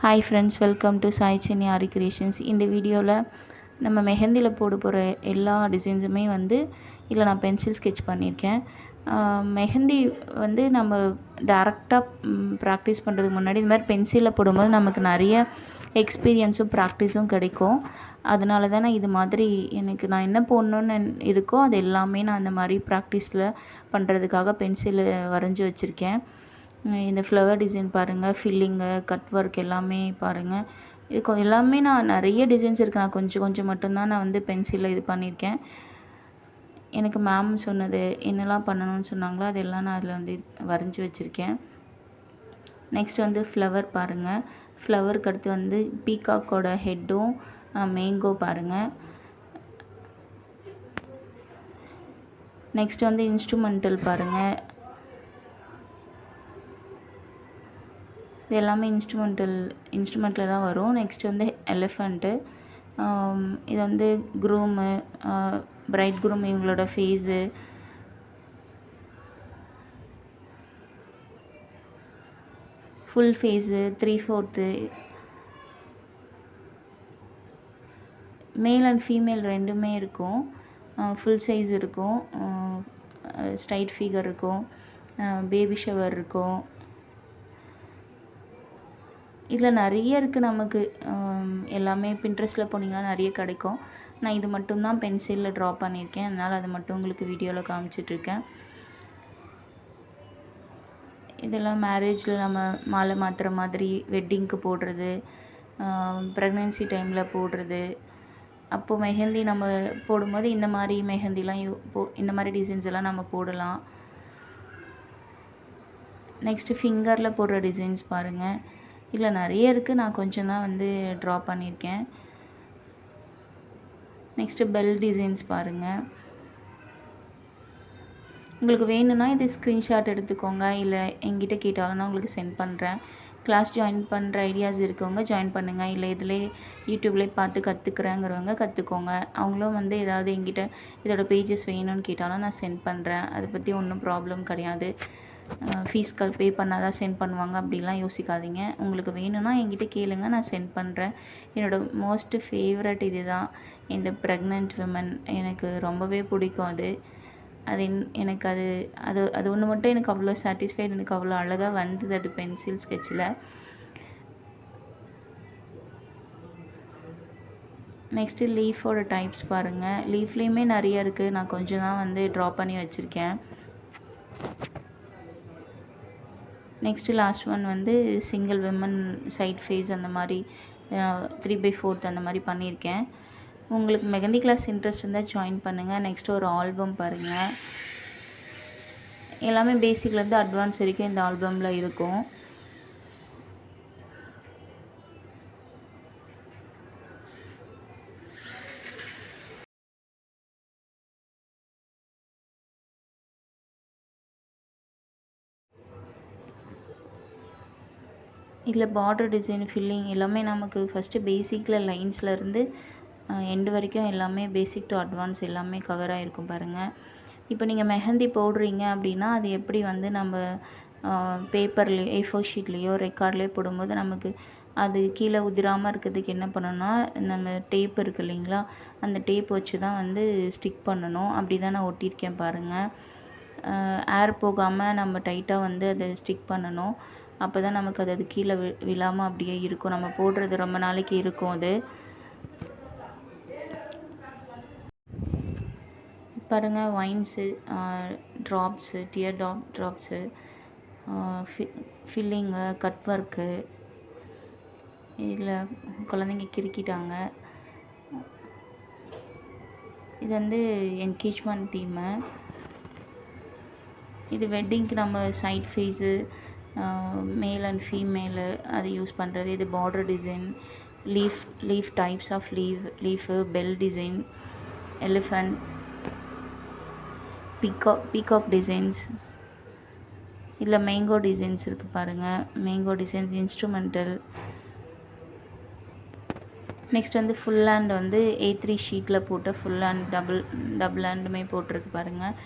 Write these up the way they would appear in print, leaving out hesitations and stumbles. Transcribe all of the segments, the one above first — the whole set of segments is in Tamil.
Hi friends, welcome to Sai Chennai aari creations. இந்த வீடியோவில் நம்ம மெஹந்தியில் போட போகிற எல்லா டிசைன்ஸுமே இதில் நான் பென்சில் ஸ்கெட்ச் பண்ணியிருக்கேன். மெஹந்தி நம்ம டேரெக்டாக ப்ராக்டிஸ் பண்ணுறதுக்கு முன்னாடி இந்த மாதிரி பென்சிலில் போடும்போது நமக்கு நிறைய எக்ஸ்பீரியன்ஸும் ப்ராக்டிஸும் கிடைக்கும். அதனால தான் நான் இது மாதிரி நான் என்ன போடணுன்னு இருக்கோ அது எல்லாமே நான் அந்த மாதிரி ப்ராக்டிஸில் பண்ணுறதுக்காக பென்சில் வரைஞ்சி வச்சுருக்கேன். இந்த ஃப்ளவர் டிசைன் பாருங்கள், ஃபில்லிங்கு, கட் ஒர்க் எல்லாமே பாருங்கள். இது எல்லாமே நான் நிறைய டிசைன்ஸ் இருக்குது. நான் கொஞ்சம் கொஞ்சம் மட்டும்தான் நான் பென்சிலில் இது பண்ணியிருக்கேன். எனக்கு மேம் சொன்னது என்னெல்லாம் பண்ணணும்னு சொன்னாங்களோ அதெல்லாம் நான் அதில் வரைஞ்சி வச்சுருக்கேன். நெக்ஸ்ட் ஃப்ளவர் பாருங்கள். ஃப்ளவருக்கு அடுத்து பீகாக்கோட ஹெட்டும் மேங்கோ பாருங்கள். நெக்ஸ்ட் இன்ஸ்ட்ருமெண்டல் பாருங்கள். இது எல்லாமே இன்ஸ்ட்ருமெண்ட்டில் தான் வரும். Next elephant. இது க்ரூமு, பிரைட் க்ரூம் இவங்களோட phase. Full phase, 3/4. Male and female ரெண்டுமே இருக்கும். ஃபுல் சைஸ் இருக்கும், ஸ்ட்ரைட் ஃபிகர் இருக்கும், பேபி ஷவர் இருக்கும். இதில் நிறைய இருக்குது நமக்கு. எல்லாமே பின்ட்ரெஸ்ட்டில் போனீங்கன்னா நிறைய கிடைக்கும். நான் இது மட்டும்தான் பென்சிலில் ட்ரா பண்ணியிருக்கேன். அதனால் அது மட்டும் உங்களுக்கு வீடியோவில் காமிச்சிட்ருக்கேன். இதெல்லாம் மேரேஜில் நம்ம மாலை மாற்றுற மாதிரி, வெட்டிங்க்கு போடுறது, ப்ரெக்னென்சி டைமில் போடுறது. அப்போது மெஹந்தி நம்ம போடும்போது இந்த மாதிரி மெஹந்திலாம் இந்த மாதிரி டிசைன்ஸ் எல்லாம் நம்ம போடலாம். நெக்ஸ்ட்டு ஃபிங்கரில் போடுற டிசைன்ஸ் பாருங்கள். இதில் நிறைய இருக்குது. நான் கொஞ்சம் தான் ட்ரா பண்ணியிருக்கேன். நெக்ஸ்ட்டு பெல் டிசைன்ஸ் பாருங்கள். உங்களுக்கு வேணும்னா இது ஸ்க்ரீன்ஷாட் எடுத்துக்கோங்க, இல்லை எங்கிட்ட கேட்டாலும் நான் உங்களுக்கு சென்ட் பண்ணுறேன். கிளாஸ் ஜாயின் பண்ணுற ஐடியாஸ் இருக்கவங்க ஜாயின் பண்ணுங்கள். இல்லை இதிலே யூடியூப்லேயே பார்த்து கற்றுக்குறேங்கிறவங்க கற்றுக்கோங்க. அவங்களும் ஏதாவது எங்கிட்ட இதோட பேஜஸ் வேணும்னு கேட்டாலும் நான் சென்ட் பண்ணுறேன். அதை பற்றி ஒன்றும் ப்ராப்ளம் கிடையாது. ஃபீஸ் பே பண்ணால் தான் சென்ட் பண்ணுவாங்க அப்படிலாம் யோசிக்காதீங்க. உங்களுக்கு வேணும்னா என்கிட்ட கேளுங்க, நான் சென்ட் பண்ணுறேன். என்னோடய மோஸ்ட் ஃபேவரட் இது தான், இந்த ப்ரெக்னென்ட் விமன். எனக்கு ரொம்பவே பிடிக்கும் அது எனக்கு அது ஒன்று மட்டும் எனக்கு அவ்வளோ சாட்டிஸ்ஃபைடு. எனக்கு அவ்வளோ அழகாக வந்தது அது பென்சில் ஸ்கெட்சில். நெக்ஸ்ட்டு லீஃபோட டைப்ஸ் பாருங்கள். லீஃப்லேயுமே நிறைய இருக்குது. நான் கொஞ்சம் தான் ட்ரா பண்ணி வச்சுருக்கேன். Next last one single women side face அந்த மாதிரி 3/4 அந்த மாதிரி பண்ணியிருக்கேன். உங்களுக்கு மெஹந்தி கிளாஸ் இன்ட்ரெஸ்ட் இருந்தால் ஜாயின் பண்ணுங்கள். நெக்ஸ்ட்டு ஒரு ஆல்பம் பாருங்கள். எல்லாமே பேசிக்லேருந்து அட்வான்ஸ் வரைக்கும் இந்த ஆல்பமில் இருக்கும். இதில் பார்டர் டிசைன், ஃபில்லிங் எல்லாமே நமக்கு ஃபஸ்ட்டு பேசிக்கில் லைன்ஸ்லேருந்து எண்டு வரைக்கும் எல்லாமே பேசிக் டு அட்வான்ஸ் எல்லாமே கவர் ஆகிருக்கும் பாருங்கள். இப்போ நீங்கள் மெஹந்தி போடுறீங்க அப்படின்னா அது எப்படி நம்ம பேப்பர்லேயோ A4 ஷீட்லேயோ ரெக்கார்ட்லேயோ போடும்போது நமக்கு அது கீழே உதிராமல் இருக்கிறதுக்கு என்ன பண்ணணும்னா, நம்ம டேப் இருக்குது இல்லைங்களா, அந்த டேப் வச்சு தான் ஸ்டிக் பண்ணணும். அப்படி தான் நான் ஒட்டியிருக்கேன் பாருங்கள். ஏர் போகாமல் நம்ம டைட்டாக அதை ஸ்டிக் பண்ணணும். அப்போ தான் நமக்கு அது கீழே விழாமல் அப்படியே இருக்கும். நம்ம போடுறது ரொம்ப நாளைக்கு இருக்கும். அது பாருங்கள், vines, drops, tear drops, filling, cut work. இதில் குழந்தைங்க கிறுக்கிட்டாங்க. இது என்கேஜ்மெண்ட் தீமு. இது வெட்டிங்க்கு நம்ம side face, male and female அது யூஸ் பண்ணுறது. இது border design, leaf types of leaf, bell design, elephant, peacock designs. இதில் மேங்கோ டிசைன்ஸ் இருக்குது பாருங்கள். Mango designs instrumental. Next full hand A3 ஷீட்டில் போட்ட ஃபுல் ஹேண்ட் டபுள் ஹேண்டுமே போட்டிருக்கு பாருங்கள்.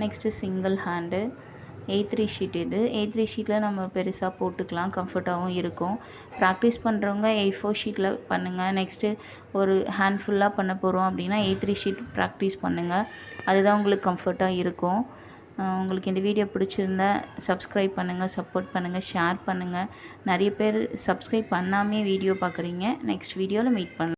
Next single hand. A3 sheet இது. A3 ஷீட்டில் நம்ம பெருசாக போட்டுக்கலாம், கம்ஃபர்ட்டாகவும் இருக்கும். ப்ராக்டிஸ் பண்ணுறவங்க A4 ஷீட்டில் பண்ணுங்கள். நெக்ஸ்ட்டு ஒரு ஹேண்ட் ஃபுல்லாக பண்ண போகிறோம் அப்படின்னா A3 ஷீட் ப்ராக்டிஸ் பண்ணுங்கள். அதுதான் உங்களுக்கு கம்ஃபர்ட்டாக இருக்கும். உங்களுக்கு இந்த வீடியோ பிடிச்சிருந்தா சப்ஸ்கிரைப் பண்ணுங்கள், சப்போர்ட் பண்ணுங்கள், ஷேர் பண்ணுங்கள். நிறைய பேர் சப்ஸ்கிரைப் பண்ணாமே வீடியோ பார்க்குறீங்க. நெக்ஸ்ட் வீடியோவில் மீட் பண்ணலாம்.